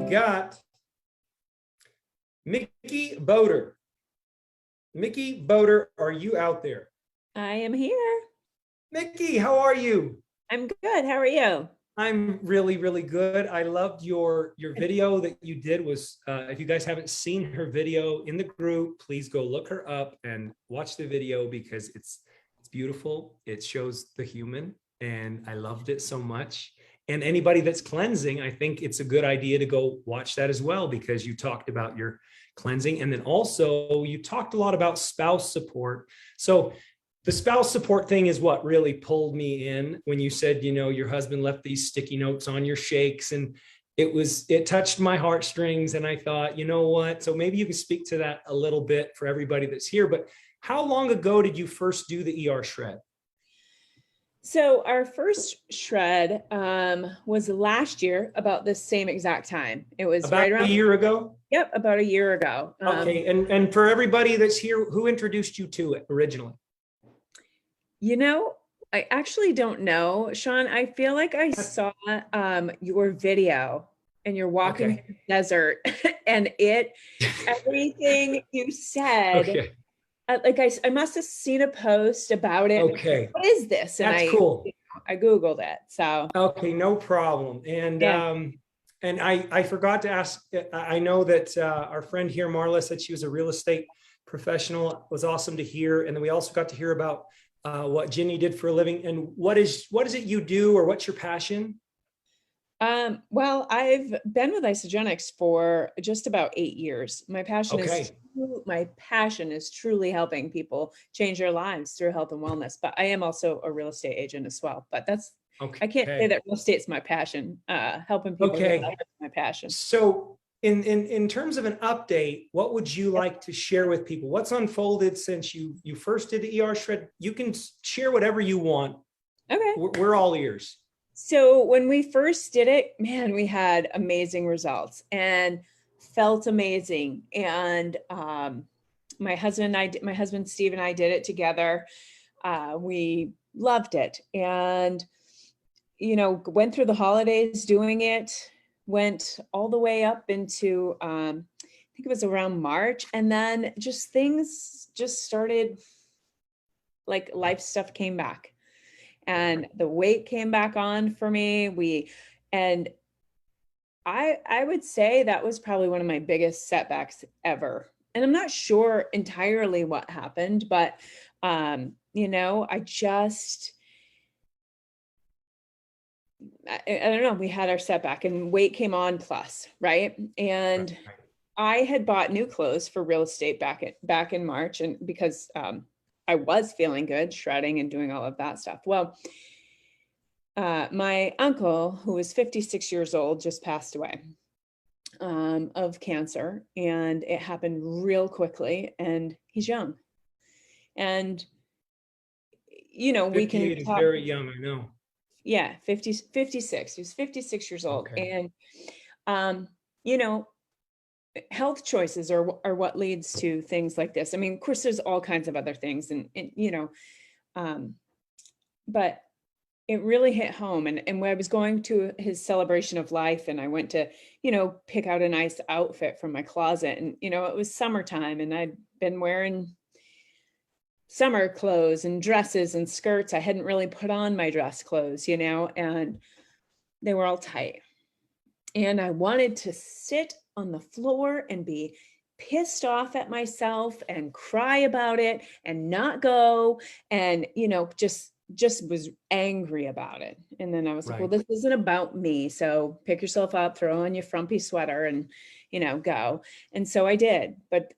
got Mikki Boder. Mikki Boder, are you out there? I am here. Mikki, how are you? I'm good. How are you? I'm really, really good. I loved your video that you did. Was if you guys haven't seen her video in the group, please go look her up and watch the video because it's beautiful. It shows the human, and I loved it so much. And anybody that's cleansing, I think it's a good idea to go watch that as well, because you talked about your cleansing, and then also you talked a lot about spouse support. So the spouse support thing is what really pulled me in when you said, your husband left these sticky notes on your shakes, and it touched my heartstrings. And I thought, you know what? So maybe you can speak to that a little bit for everybody that's here. But how long ago did you first do the ER shred? So our first shred was last year, about the same exact time. It was About right around a year ago? Yep, about a year ago. Okay. And for everybody that's here, who introduced you to it originally? I actually don't know, Sean. I feel like I saw your video, and you're walking through the desert and everything you said, Okay. I must have seen a post about it. Okay. What is this? And That's cool. I Googled it. So okay, no problem. And yeah. And I forgot to ask, I know that our friend here, Marla, said she was a real estate professional. It was awesome to hear. And then we also got to hear about what Ginny did for a living. And what is it you do, or what's your passion? Well, I've been with Isagenix for just about 8 years. My passion is truly helping people change their lives through health and wellness. But I am also a real estate agent as well. But I can't say that real estate's my passion. Helping people get out is my passion. So in terms of an update, what would you like to share with people? What's unfolded since you first did the ER shred? You can share whatever you want. Okay. We're all ears. So when we first did it, man, we had amazing results and felt amazing. And my husband Steve and I did it together. We loved it, and went through the holidays doing it. Went all the way up into I think it was around March, and then things started, like life stuff came back. And the weight came back on for me. And I would say that was probably one of my biggest setbacks ever. And I'm not sure entirely what happened, but I don't know. We had our setback, and weight came on plus, right? And I had bought new clothes for real estate back in March, and because I was feeling good, shredding and doing all of that stuff. Well, my uncle, who was 56 years old, just passed away of cancer, and it happened real quickly, and he's young. And, we can talk. Very young, I know. Yeah, 56. He was 56 years old. Okay. And, health choices are what leads to things like this. I mean, of course, there's all kinds of other things, and but it really hit home. And when I was going to his celebration of life, and I went to, pick out a nice outfit from my closet, and, it was summertime, and I'd been wearing summer clothes and dresses and skirts. I hadn't really put on my dress clothes, and they were all tight. And I wanted to sit on the floor and be pissed off at myself and cry about it and not go, and just was angry about it. And then I was like, well, this isn't about me, so pick yourself up, throw on your frumpy sweater, and go. And so I did.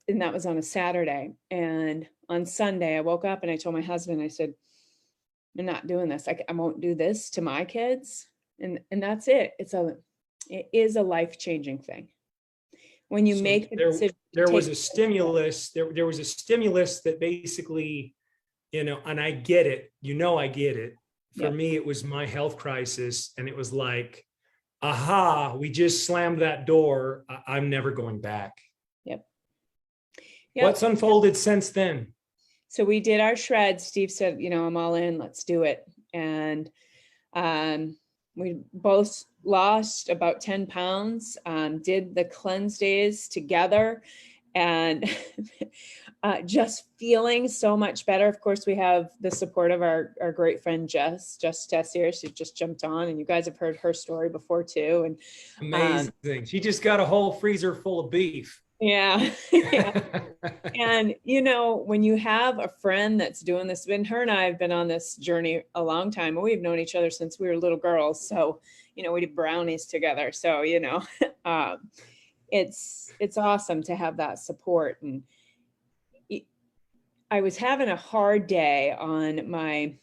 And that was on a Saturday. And on Sunday I woke up and I told my husband, I said, I'm not doing this. I won't do this to my kids. And that's it. It is a life-changing thing. When you make the decision. There was a stimulus. There was a stimulus that basically, and I get it. I get it. For me, it was my health crisis, and it was like, aha, we just slammed that door. I'm never going back. Yep. What's unfolded since then? So we did our shred. Steve said, I'm all in, let's do it. And we both lost about 10 pounds, did the cleanse days together, and just feeling so much better. Of course, we have the support of our great friend Jess Tessier. She just jumped on, and you guys have heard her story before too. And amazing. She just got a whole freezer full of beef. Yeah. Yeah. And, you know, when you have a friend that's doing this, and her and I have been on this journey a long time, and we've known each other since we were little girls. So, you know, we did brownies together. So, you know, it's awesome to have that support. And I was having a hard day on my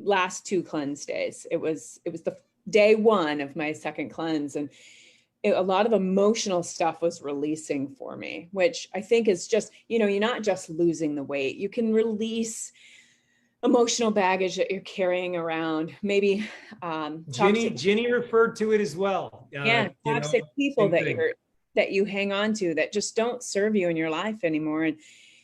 last 2 cleanse days. It was the day 1 of my second cleanse, and a lot of emotional stuff was releasing for me, which I think is just, you know, you're not just losing the weight. You can release emotional baggage that you're carrying around. Maybe Ginny referred to it as well. Yeah, toxic people that you hang on to that just don't serve you in your life anymore.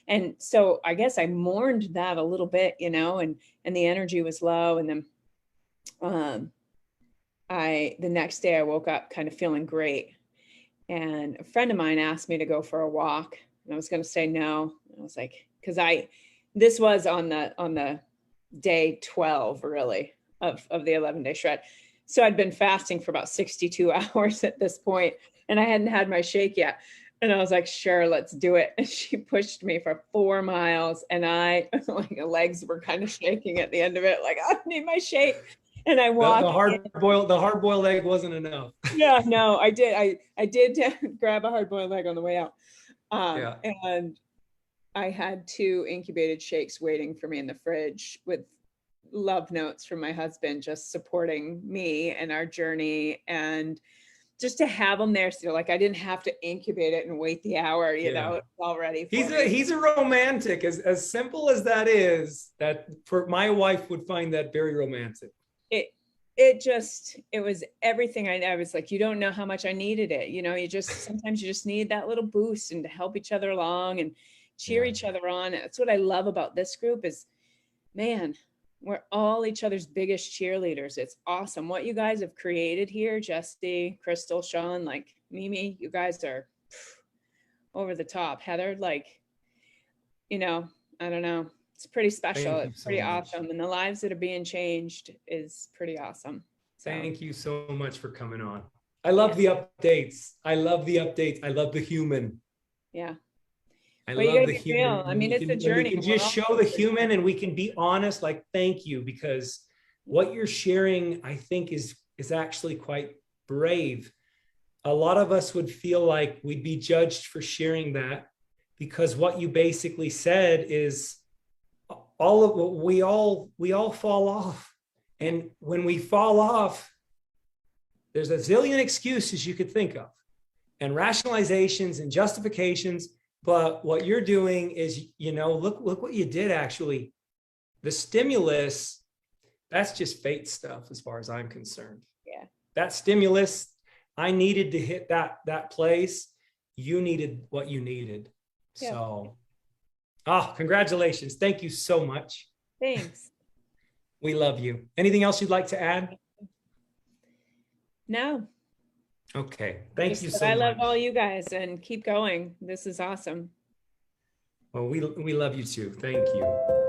And so I guess I mourned that a little bit, you know, and the energy was low. And then the next day I woke up kind of feeling great. And a friend of mine asked me to go for a walk, and I was going to say no. I was like, because this was on the day 12 really of the 11-day shred. So I'd been fasting for about 62 hours at this point, and I hadn't had my shake yet. And I was like, sure, let's do it. And she pushed me for 4 miles, and my legs were kind of shaking at the end of it. Like, I need my shake. And I walked. The hard boiled egg wasn't enough. Yeah, no, I did grab a hard boiled egg on the way out. And I had 2 incubated shakes waiting for me in the fridge with love notes from my husband, just supporting me and our journey. And just to have them there, so like I didn't have to incubate it and wait the hour, you know, it's all ready. He's a romantic, as simple as that is. That for my wife would find that very romantic. It was everything. I was like, you don't know how much I needed it. You know, sometimes you just need that little boost, and to help each other along and cheer each other on. That's what I love about this group is, man, we're all each other's biggest cheerleaders. It's awesome. What you guys have created here, Jesse, Crystal, Sean, like Mimi, you guys are over the top. Heather, like, you know, I don't know. It's pretty special. It's pretty awesome. And the lives that are being changed is pretty awesome. So. Thank you so much for coming on. I love the updates. I love the human. Yeah. I love the human. Real. I mean, it's a journey. We can just show the human, and we can be honest, like, thank you, because what you're sharing, I think is actually quite brave. A lot of us would feel like we'd be judged for sharing that, because what you basically said is, we all fall off. And when we fall off, there's a zillion excuses you could think of, and rationalizations and justifications. But what you're doing is, you know, look what you did. Actually, the stimulus, that's just fate stuff as far as I'm concerned. Yeah. That stimulus, I needed to hit that place. You needed what you needed. Yeah. So congratulations. Thank you so much. Thanks. We love you. Anything else you'd like to add? No. Okay. Thank you so much. I love all you guys, and keep going. This is awesome. Well, we love you too. Thank you.